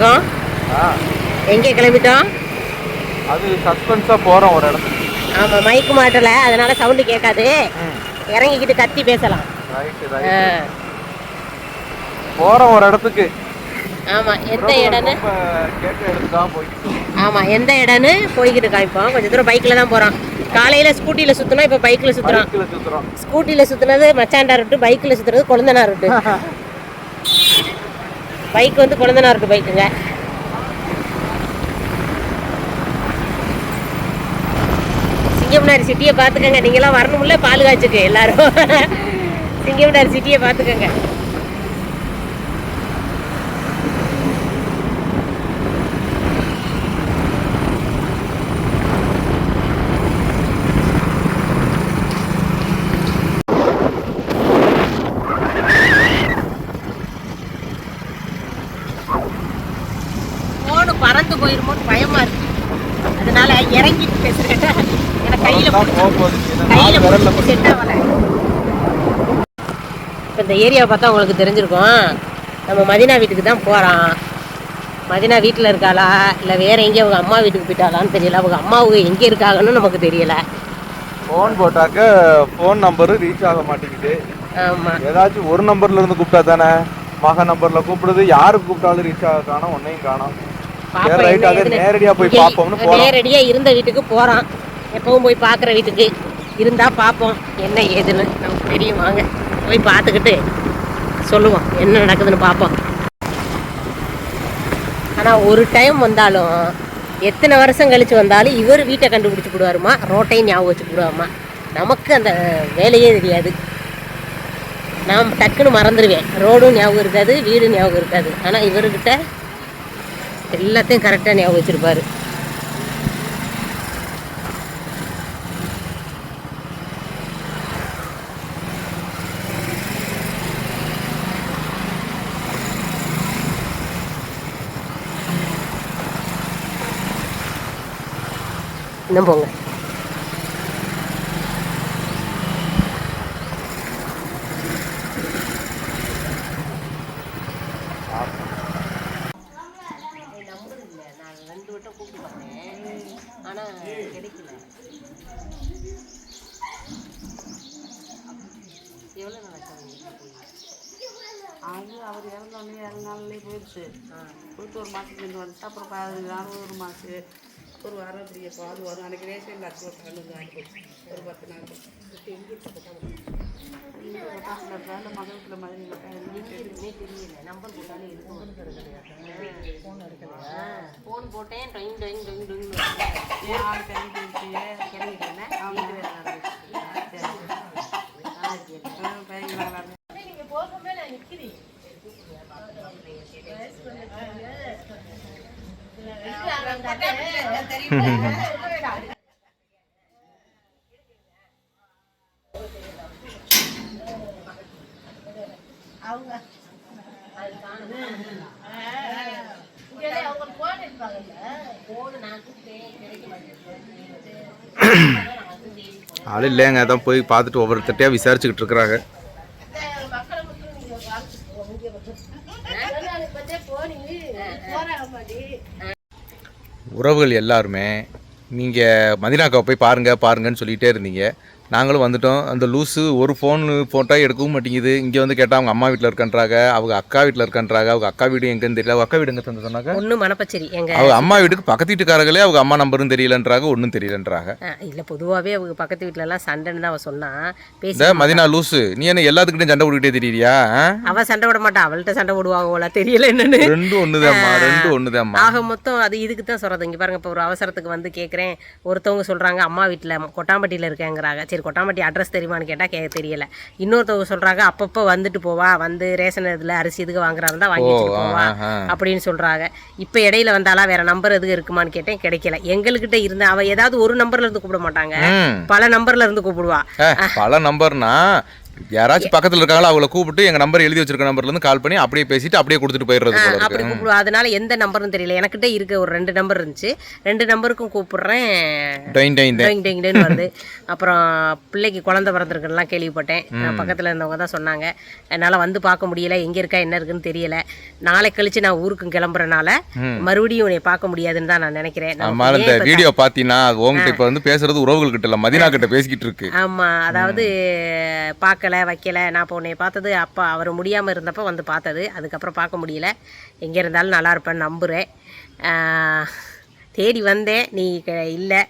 வந்திருக்கோம். எங்கே கிளம்பிட்டோம்? அது சஸ்பென்ஸா போறோம் ஒரு இடத்துக்கு. ஆமா, மைக்கு மாட்டல, அதனால சவுண்டு கேட்காது. இறங்கிக்கிட்டு கத்தி பேசலாம். போறோம் ஒரு இடத்துக்கு. ஆமா, எந்த இடம்னு கேட்ட இடத்துக்கு தான் போயிட்டு. ஆமா, எந்த இடம்னு போய்கிட்டு காமிப்போம். கொஞ்சம் தூரம் பைக்கில் தான் போகிறோம். காலையில் ஸ்கூட்டியில் சுற்றினோம், இப்போ பைக்கில் சுற்றுறோம். ஸ்கூட்டியில் சுற்றுனது மச்சாண்டா ரூட்டு, பைக்கில் சுற்றுறது கொழுந்தனா ரூட்டு. பைக் வந்து கொழுந்தனா ரூட்டு பைக்குங்க. சிங்கம்னார் சிட்டியை பார்த்துக்கங்க. நீங்களாம் வரணும்ல பால் காய்ச்சுக்கு எல்லாரும். சிங்கம்னார் சிட்டியை பார்த்துக்கங்க. பறந்து போயிருமோன்னு பயமா இருக்கு, அதனால இறங்கிட்டு பேசுறேன். எனக்கு கையில செட் ஆகல. இப்போ இந்த ஏரியாவை பார்த்தா உங்களுக்கு தெரிஞ்சிருக்கும். நம்ம மதினா வீட்டுக்கு தான் போகிறோம். மதினா வீட்டில் இருக்காளா இல்லை வேற எங்கேயும் அவங்க அம்மா வீட்டுக்கு போயிட்டாளான்னு தெரியல. அவங்க அம்மாவுக்கு எங்கே இருக்காங்கன்னு நமக்கு தெரியல. ஃபோன் போட்டாக்க ஃபோன் நம்பரு ரீச் ஆக மாட்டேங்குது. ஆமாம், ஏதாச்சும் ஒரு நம்பர்ல இருந்து கூப்பிட்டா தானே. மக நம்பர்ல கூப்பிடுறது, யாருக்கு கூப்பிட்டாலும் ரீச் ஆக காணோம், ஒன்னையும் காணோம். நேரடியா போய் பாப்போம்னு போறோம். நேரடியா இருந்த வீட்டுக்கு போறோம். எப்பவும் போய் பாக்குற வீட்டுக்கு இருந்தா பாப்போம் என்ன ஏதுன்னு நமக்கு தெரியும். வாங்க போய் பார்த்துக்கிட்டு சொல்லுவோம் என்ன நடக்குதுன்னு பார்ப்போம். ஆனா ஒரு டைம் வந்தாலும் எத்தனை வருஷம் கழிச்சு வந்தாலும் இவர் வீட்டை கண்டுபிடிச்சு போடுவாருமா, ரோட்டையும் ஞாபகம் வச்சு போடுவாருமா. நமக்கு அந்த வேலையே தெரியாது. நான் டக்குன்னு மறந்துடுவேன். ரோடும் ஞாபகம் இருக்காது, வீடும் ஞாபகம் இருக்காது. ஆனா இவர்கிட்ட எல்லாத்தையும் கரெக்டாக ஞாபகம் வச்சிருப்பாரு. இன்னும் போங்க. ஆனால் கிடைக்கல. எவ்வளோ அது அவர் இறந்தோடனே 2 நாள்லேயே போயிடுச்சு. போயிட்டு ஒரு மாதத்துக்கு ரெண்டு வந்துட்டு அப்புறம் 15 நாள் ஒரு மாதம் ஒரு வாரம் இப்படி எப்போ அது வரும். அன்றைக்கி ரேஷன் இல்லாத ஒரு கலந்து வாங்கி ஒரு 10 நாள் இந்த மகத்தில் மாதிரி தெரியல. நம்பர் போட்டாலே இருக்கும். ஃபோன் போட்டேன், டொயின் டொயின் டொயின் டொயின் ஆள் கிளம்பிட்டு கிளம்பிட்டேன்னா நீங்கள் போகமே நான் நிற்கிறேன். அவங்க ஆள் இல்லைங்க, அதான் போய் பார்த்துட்டு ஒவ்வொருத்தட்டையா விசாரிச்சுக்கிட்டு இருக்கிறாங்க. உறவுகள் எல்லாருமே நீங்கள் மதினாக்காவை போய் பாருங்கன்னு சொல்லிகிட்டே இருந்தீங்க. நாங்களும் வந்துட்டோம். அந்த லூஸு ஒரு ஃபோனு போட்டால் எடுக்கவும் மாட்டேங்குது. இங்கே வந்து கேட்டால் அவங்க அம்மா வீட்டில் இருக்கான்றாங்க, அவங்க அக்கா வீட்டில் இருக்கான்றாங்க. அவங்க அக்கா வீடு எங்கன்னு தெரியல. அவங்க அக்கா வீடு எங்கே தந்து சொன்னாங்க? ஒன்றும் மணப்பச்சேரி. அவங்க அம்மா வீட்டுக்கு பக்கத்து வீட்டுக்காரங்களே அவங்க அம்மா நம்பரும் தெரியலன்றாங்க, ஒன்றும் தெரியலன்றாங்க. இல்லை, பொதுவாகவே அவங்க பக்கத்து வீட்டிலலாம் சண்டைன்னு தான் அவள் சொன்னான். பேச மதினா லூஸு, நீ என்ன எல்லாத்துக்கிட்டையும் சண்டை போட்டுக்கிட்டே தெரியறியா? அவள் சண்டை விட மாட்டான், அவள்கிட்ட சண்டை போடுவாங்க தெரியல என்னன்னு. ரெண்டும் ஒண்ணுதாம்மா. ஆக மொத்தம் அது இதுக்கு தான் சொல்கிறது. இங்கே பாருங்க, இப்போ ஒரு அவசரத்துக்கு வந்து கேட்குறேன். ஒருத்தவங்க சொல்கிறாங்க அம்மா வீட்டில் கொட்டாம்பட்டியில் இருக்கேங்கிறாங்க. சரி, கொட்டாம்பட்டி அட்ரஸ் தெரியுமான்னு கேட்டால் தெரியல. இன்னொருத்தவங்க சொல்கிறாங்க அப்பப்போ வந்துட்டு போவா, வந்து ரேஷன் இதில் அரிசி இதுக்கு வாங்குறாருந்தா வாங்கி வச்சுட்டு போவா அப்படின்னு சொல்கிறாங்க. இப்போ இடையில வந்தாலா வேற நம்பர் எதுவும் இருக்குமான்னு கேட்டேன், கிடைக்கல. எங்ககிட்ட இருந்த அவள் ஏதாவது ஒரு நம்பர்ல இருந்து கூப்பிட மாட்டாங்க, பல நம்பர்ல இருந்து கூப்பிடுவா. பல நம்பர்னா யாராச்சும் பக்கத்தில் இருக்காங்களோ அவங்கள கூப்பிட்டு எங்கள் நம்பர் எழுதி வச்சிருக்க நம்பர்லேருந்து கால் பண்ணி அப்படியே பேசிட்டு அப்படியே கொடுத்துட்டு போயிடுறது போல அப்படி இருக்கு. கூப்பிடுவோம். அதனால எந்த நம்பர்னு தெரியல. எனக்கிட்ட இருக்க ஒரு 2 நம்பர் இருந்துச்சு. 2 நம்பருக்கும் கூப்பிடுறேன், டைன் டைன் டைன் டொயிங் டொயிங் டொயின்னு வருது. அப்புறம் பிள்ளைக்கு குழந்தை பிறந்திருக்குலாம் கேள்விப்பட்டேன். பக்கத்தில் இருந்தவங்க தான் சொன்னாங்க. என்னால் வந்து பார்க்க முடியல, எங்கே இருக்கா என்ன இருக்குன்னு தெரியல. நாளை கழிச்சு நான் ஊருக்கு கிளம்புறனால மறுபடியும் உன்னை பார்க்க முடியாதுன்னு தான் நான் நினைக்கிறேன். ஆமாம், இந்த வீடியோ பார்த்தீங்கன்னா உங்ககிட்ட இப்போ வந்து பேசுறது உறவுகள் கிட்ட இல்லை, மதினா கிட்ட பேசிக்கிட்டு இருக்கு. ஆமாம், அதாவது பார்க்கல வைக்கல. நான் இப்போ உன்னை பார்த்தது அப்போ அவர் முடியாமல் இருந்தப்போ வந்து பார்த்தது. அதுக்கப்புறம் பார்க்க முடியல. எங்கே இருந்தாலும் நல்லா இருப்பேன்னு நம்புகிறேன். தேடி வந்தேன், நீ இல்லை.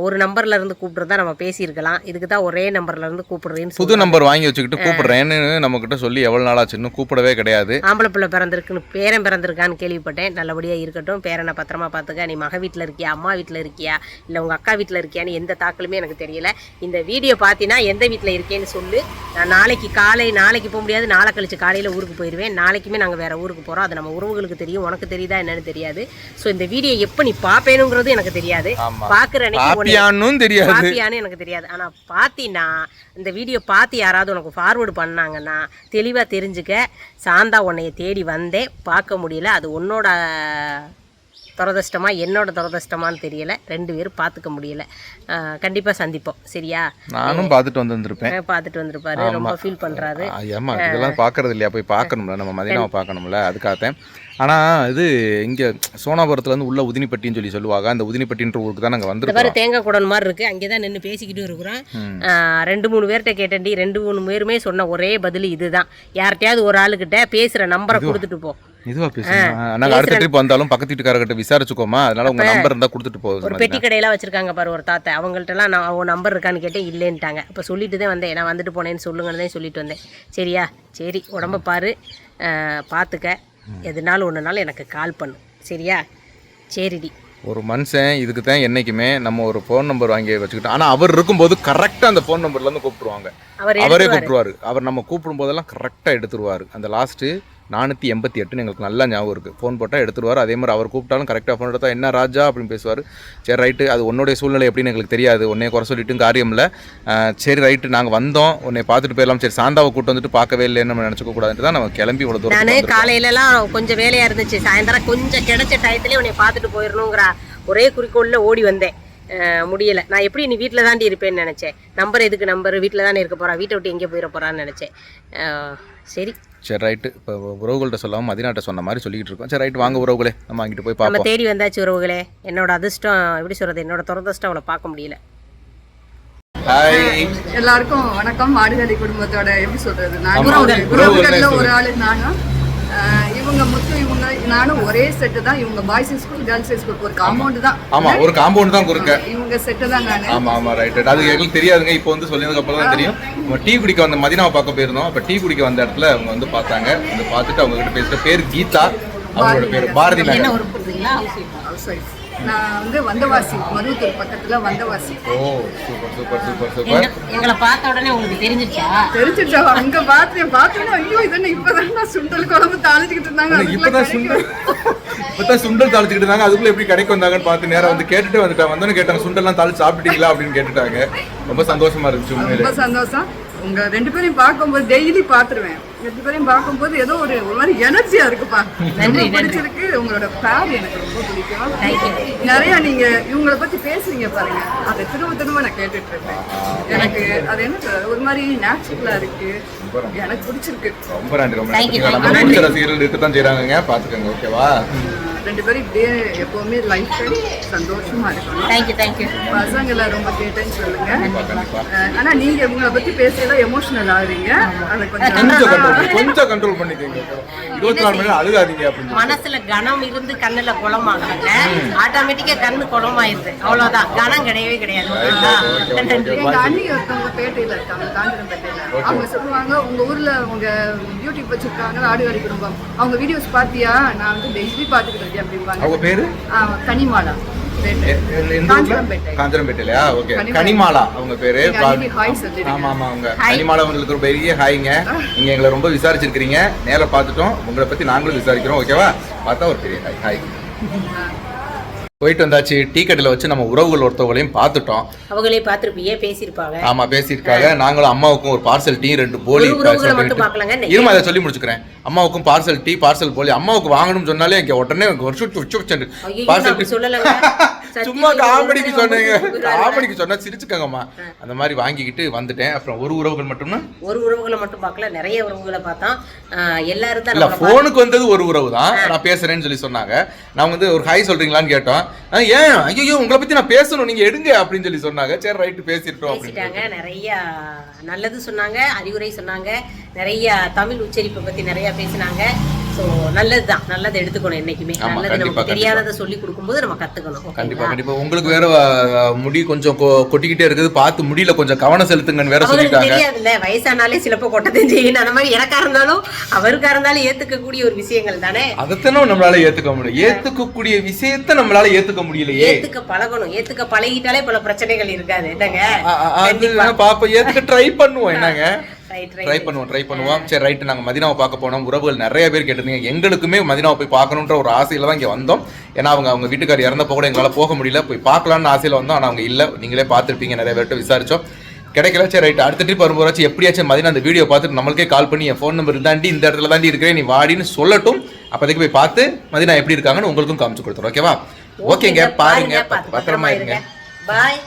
ஒரு நம்பர்ல இருந்து கூப்பிட்டுருந்தா நம்ம பேசியிருக்கலாம். இதுக்கு தான் ஒரே நம்பர்ல இருந்து கூப்பிடுறேன்னு புது நம்பர் வாங்கி வச்சுக்கிட்டு கூப்பிடுறேன்னு நம்ம கிட்ட சொல்லி எவ்வளோ நாளாச்சு, இன்னும் கூப்பிடவே கிடையாது. ஆம்பளை பிள்ளை பிறந்திருக்குன்னு, பேரன் பிறந்திருக்கான்னு கேள்விப்பட்டேன். நல்லபடியாக இருக்கட்டும். பேரனை பத்திரமா பார்த்துக்க. நீ மக வீட்டில் இருக்கியா, அம்மா வீட்டில் இருக்கியா, இல்லை உங்கள் அக்கா வீட்டில் இருக்கியான்னு எந்த தாக்கலுமே எனக்கு தெரியல. இந்த வீடியோ பார்த்தீங்கன்னா எந்த வீட்டில் இருக்கேன்னு சொல்லு. நான் நாளைக்கு போக முடியாது, நாளை கழிச்சு காலையில் ஊருக்கு போயிடுவேன். நாளைக்குமே நாங்கள் வேறு ஊருக்கு போகிறோம். அது நம்ம உறவுகளுக்கு தெரியும், உனக்கு தெரியுதா என்னன்னு தெரியாது. ஸோ இந்த வீடியோ எப்போ நீ பார்ப்பேனுங்கிறது எனக்கு தெரியாது. பார்க்குற தெரியாது, எனக்கு தெரியாது. ஆனா பாத்தீங்கன்னா இந்த வீடியோ பார்த்து யாராவது உனக்கு ஃபார்வர்டு பண்ணாங்கன்னா தெளிவா தெரிஞ்சுக்க. சாந்தா உன்னைய தேடி வந்தேன், பார்க்க முடியல. அது உன்னோட துரதிஷ்டமா என்னோட துரதிஷ்டமான்னு தெரியல. 2 பேரும் பார்த்துக்க முடியல. கண்டிப்பா சந்திப்போம், சரியா? நானும் பார்த்துட்டு வந்திருப்பேன். பார்த்துட்டு வந்திருப்பாரு, ரொம்ப ஃபீல் பண்றாரு. ஏமா இதெல்லாம் பார்க்கறது இல்லையா? போய் பார்க்கணும்ல, நம்ம மதினாவை பார்க்கணும்ல, அதுக்காகத்தான். ஆனால் இது இங்கே சோனாபுரத்துலேருந்து உள்ள உதினிப்பட்டின்னு சொல்லுவாங்க. அந்த உதினிப்பட்டின்ற ஊருக்கு தான் நாங்கள் வந்துருக்கோம். தேங்காய் குடன் மாதிரி இருக்குது, அங்கே தான் நின்று பேசிக்கிட்டு இருக்கிறோம். 2-3 பேர்கிட்ட கேட்டேன்டி, 2-3 பேருமே சொன்ன ஒரே பதில் இதுதான். யார்கிட்டயாவது ஒரு ஆளுக்கிட்ட பேசுகிற நம்பரை கொடுத்துட்டு போ. இதுவா பேசுறேன். நாங்கள் அடுத்த ட்ரிப் வந்தாலும் பக்கத்து வீட்டுக்காரர்கிட்ட விசாரிச்சுக்கோமா, அதனால உங்கள் நம்பர் இருந்தால் கொடுத்துட்டு போகுது. ஒரு பெட்டி கடையெல்லாம் வச்சிருக்காங்க பாரு ஒரு தாத்தா, அவங்கள்ட்டலாம் நான் அவங்க நம்பர் இருக்கான்னு கேட்டேன், இல்லைன்ட்டாங்க. இப்போ சொல்லிட்டு தான் வந்தேன், நான் வந்துட்டு போனேன்னு சொல்லுங்கன்னு தான் சொல்லிட்டு வந்தேன். சரியா? சரி, உடம்ப பாரு, பார்த்துக்க. எதுனாலும் ஒன்றுனாலும் எனக்கு கால் பண்ணு, சரியா? சரிடி. ஒரு மனுஷன் இதுக்கு தான் என்றைக்குமே நம்ம ஒரு ஃபோன் நம்பர் வாங்கி வச்சுக்கிட்டோம். ஆனால் அவர் இருக்கும்போது கரெக்டாக அந்த ஃபோன் நம்பர்லேருந்து கூப்பிட்டுருவாங்க, அவரே கூப்பிட்டுருவாரு. அவர் நம்ம கூப்பிடும் போதெல்லாம் கரெக்டாக எடுத்துருவார். அந்த லாஸ்ட்டு 488 எங்களுக்கு நல்லா ஞாபகம் இருக்குது. ஃபோன் போட்டால் எடுத்துருவார். அதே மாதிரி அவர் கூப்பிட்டாலும் கரெக்டாக ஃபோன் எடுத்தால் என்ன ராஜா அப்படின்னு பேசுவார். சரி ரைட்டு, அது உன்னுடைய சூழ்நிலை எப்படின்னு எங்களுக்கு தெரியாது, உன்னைய குறை சொல்லிட்டும் காரியம் இல்லை. சரி ரைட்டு, நாங்கள் வந்தோம், உன்னை பார்த்துட்டு போயிடலாம். சரி, சாந்தாவை கூப்பிட்டு வந்துட்டு பார்க்கவே இல்லைன்னு நம்ம நினச்சிக்க கூடாதுன்ட்டு தான் நம்ம கிளம்பி இவ்வளோ தூரம். நான் காலையிலலாம் கொஞ்சம் வேலையாக இருந்துச்சு, சாயந்தரம் கொஞ்சம் கிடைச்ச டயத்துலேயே உன்னை பார்த்துட்டு போயிடணுங்கிற ஒரே குறிக்கோளில் ஓடி வந்தேன். முடியலை. நான் எப்படி நீ வீட்டில் தாண்டி இருப்பேன்னு நினச்சேன். நம்பர் எதுக்கு, நம்பர் வீட்டில் தானே இருக்க போகிறா, வீட்டை விட்டு எங்கே போயிட போகிறான்னு நினச்சேன். சரி ரைட்டு. இப்போ உறவுகள்கிட்ட சொல்லாமல் மதினாட்ட சொன்ன மாதிரி சொல்லிக்கிட்டு இருக்கோம். சரி ரைட்டு, வாங்க உறவுகளே, நம்ம அங்கிட்டு போய் பார்ப்போம். நம்ம தேடி வந்தாச்சு உறவுகளே. என்னோட அதிர்ஷ்டம் எப்படி சொல்கிறது, என்னோட துரதிஷ்டம் அவளை பார்க்க முடியல. ஹாய் எல்லாருக்கும் வணக்கம். மாடுகாரி குடும்பத்தோட எப்படி சொல்றது, உறவுகள்ல ஒரு ஆளு நானும். இவங்க முத்து இவங்க நானும் ஒரே செட்டு தான். இவங்க பாய்ஸ் ஸ்கூல் கேர்ள்ஸ் ஸ்கூல் ஒரு காம்பவுண்ட் தான். ஆமா, ஒரு காம்பவுண்ட் தான் குறுக்க. இவங்க செட்டு தான் நானு. ஆமா ஆமா ரைட். அது எங்களுக்கு தெரியாதுங்க, இப்போ வந்து சொல்லியதுக்கு அப்புறம் தான் தெரியும். நம்ம டீ குடிக்க வந்த மதினாவை பார்க்க போயிருந்தோம். அப்ப டீ குடிக்க வந்த இடத்துல அவங்க வந்து பார்த்தாங்க. வந்து பார்த்துட்டு அவங்க கிட்ட பேசுற பேர் கீதா, அவங்களோட பேர் பாரதி நகர். நான் வந்து வந்தவாசி, மருவத்தூர் பக்கத்துல வந்தவாசி. ஓ சூப்பர் சூப்பர் சூப்பர் சூப்பர். எங்களை பார்த்த உடனே உங்களுக்கு தெரிஞ்சிருச்சா? தெரிஞ்சிருச்சா? அங்க பார்த்தேன்னா ஐயோ இதென்ன இப்பதான் சுண்டல் குழம்பு தாளிச்சுக்கிட்டு இருந்தாங்க. இப்பதான் சுண்டல் தாளிச்சுக்கிட்டு இருந்தாங்க. அதுக்குள்ள எப்படி கடைக்கு வந்தாங்கன்னு பார்த்து நேரம் வந்து கேட்டுட்டு வந்துட்டாங்க. வந்தோன்னு கேட்டாங்க, சுண்டல்லாம் தாளிச்சு சாப்பிட்டீங்களா அப்படின்னு கேட்டுட்டாங்க. ரொம்ப சந்தோஷமா இருந்துச்சு. ரொம்ப சந்தோஷம். உங்க 2 பேரையும் பார்க்கும்போது டெய்லி பார்த்துருவேன். 2 பேரையும் பார்க்கும்போது ஏதோ ஒரு மாதிரி எனர்ஜியா இருக்குப்பா. ரொம்ப பிடிச்சிருக்கு. உங்களோட பேர் எனக்கு ரொம்ப பிடிக்கும். நிறைய நீங்க இவங்களை பத்தி பேசுறீங்க பாருங்க, அதை திரும்ப நான் கேட்டுட்டு இருக்கேன். எனக்கு அது என்ன ஒரு மாதிரி நேச்சுரலா இருக்கு, எனக்கு பிடிச்சிருக்கு. ரொம்ப நன்றி. ரொம்ப நன்றி. ரசிகர்கள் இருக்கத்தான் செய்யறாங்க, பாத்துக்கோங்க. ஓகேவா? 2 பேரும் இப்படியே எப்பவுமே லைஃப் டைம் சந்தோஷமா இருக்கணும். தேங்க்யூ. பசங்களை ரொம்ப கேட்டேன்னு சொல்லுங்க. ஆனா நீங்க உங்களை பத்தி பேசுறதா எமோஷனல் ஆகுறீங்க, அதை கொஞ்சம் கண்ட்ரோல் பண்ணிக்கோங்க. 24 மணி நேரம் அழுகாதீங்க அப்படின்னு. மனசுல கனம் இருந்து கண்ணுல குளமாகல, ஆட்டோமேட்டிக்கா கண்ணு குளமாயிருது. அவ்வளவுதான், கனம் கிடையவே கிடையாது. எங்க அண்ணி ஒருத்தவங்க பேட்டையில இருக்காங்க, காஞ்சிரம்பேட்டையில. அவங்க சொல்லுவாங்க, உங்க ஊர்ல உங்க யூடியூப் வச்சிருக்காங்க ஆடுகாடி குடும்பம், அவங்க வீடியோஸ் பாத்தியா? நான் வந்து டெய்லி பாத்துக்கிட்டு இருக்கேன் அப்படிம்பாங்க. அவங்க பேரு கனிமாலா, காஞ்சிரம்பேட்டையிலயா? ஓகே, கனிமாலா அவங்க பேரு. ஆமா ஆமா, அவங்க கனிமாலா உங்களுக்கு ஒரு பெரிய ஹாய்ங்க. நீங்க எங்களை ரொம்ப விசாரிச்சிருக்கீங்க, நேர பார்த்துட்டோம். உங்களை பத்தி நாங்களும் விசாரிக்கிறோம். ஓகேவா? பார்த்தா ஒரு பெரிய ஹாய். போயிட்டு வந்தாச்சு. டீ கடையில் வச்சு நம்ம உறவுகள் ஒருத்தவங்களையும் பார்த்துட்டோம். அவங்களே பார்த்துருப்பீங்க, பேசியிருப்பாங்க. ஆமா பேசியிருக்காங்க. நாங்களும் அம்மாவுக்கும் ஒரு பார்சல் டீ 2 போலி இருமா அதை சொல்லி முடிச்சுக்கிறேன். அம்மாவுக்கும் பார்சல் டீ பார்சல் போலி அம்மாவுக்கு வாங்கணும்னு சொன்னாலே இங்கே உடனே பார்சல் சொல்லலங்க, சும்மா காமெடிக்கு சொன்னீங்க, காமெடிக்கு சொன்னா சிரிச்சுக்கங்கம்மா. அந்த மாதிரி வாங்கிக்கிட்டு வந்துட்டேன். அப்புறம் ஒரு உறவுகள் மட்டும்னா ஒரு உறவுகளை மட்டும் பார்க்கல, நிறைய உறவுகளை பார்த்தோம். எல்லாரும் தான் இல்ல போனுக்கு வந்தது ஒரு உறவு தான். நான் பேசுறேன்னு சொல்லி சொன்னாங்க. நான் வந்து ஒரு ஹாய் சொல்றீங்களான்னு கேட்டோம். ஏன் ஐயோ உங்களை பத்தி நான் பேசணும், நீங்க எடுங்க அப்படின்னு சொல்லி சொன்னாங்க. சரி ரைட்டு பேசிட்டோம் பேசிட்டாங்க. நிறைய நல்லது சொன்னாங்க, அறிவுரை சொன்னாங்க, நிறைய தமிழ் உச்சரிப்பை பத்தி நிறைய பேசினாங்க. ஸோ நல்லதுதான், நல்லதை எடுத்துக்கணும் என்னைக்குமே. நல்லது நமக்கு தெரியாததை சொல்லி கொடுக்கும்போது நம்ம கத்துக்கணும். கண்டிப்பா கண்டிப்பா. உங்களுக்கு வேற முடி கொஞ்சம் கொட்டிக்கிட்டே இருக்குது, பார்த்து முடியல கொஞ்சம் கவனம் செலுத்துங்கன்னு வேற சொல்லிட்டாங்க. தெரியாதுல்ல, வயசானாலே சிலப்போ கொட்டத்தையும் செய்யணும். அந்த மாதிரி எனக்கா இருந்தாலும் அவருக்கா இருந்தாலும் ஏத்துக்கக்கூடிய ஒரு விஷயங்கள் தானே. அதைத்தானே நம்மளால ஏத்துக்க முடியும். ஏத்துக்கக்கூடிய விஷயத்த நம்மளால ஏத்துக்க முடியலையே. ஏத்துக்க பழகணும். ஏத்துக்க பழகிட்டாலே பல பிரச்சனைகள் இருக்காது. என்னங்க பாப்பா ஏத்துக்க ட்ரை பண்ணுவோம். என்னங்க ட்ரை பண்ணுவோம். சரி ரைட்டு. நாங்கள் மதினாவை பார்க்க போனோம். உறவுகள் நிறைய பேர் கேட்டிருந்தீங்க. எங்களுக்குமே மதினாவை போய் பார்க்கணுன்ற ஒரு ஆசையில் தான் இங்கே வந்தோம். ஏன்னா அவங்க வீட்டுக்கார் இறந்தப்போ கூட எங்களால் போக முடியல. போய் பார்க்கலான்னு ஆசையில் வந்தோம். ஆனால் அவங்க இல்லை, நீங்களே பார்த்துருப்பீங்க, நிறைய பேர்கிட்ட விசாரிச்சோம், கிடைக்கல. சரி ரைட்டு. அடுத்த ட்ரிப் வரும்போது எப்படியாச்சும் மதினா அந்த வீடியோ பார்த்துட்டு நம்மளுக்கே கால் பண்ணி என் ஃபோன் நம்பர் தாண்டி இந்த இடத்துல தாண்டி இருக்கிறேன், நீ வாடின்னு சொல்லட்டும். அப்போதைக்கு போய் பார்த்து மதினா எப்படி இருக்காங்கன்னு உங்களுக்கும் காமிச்சு கொடுத்துரும். ஓகேவா? ஓகேங்க, பாருங்க, பத்திரமா இருங்க. பாய்.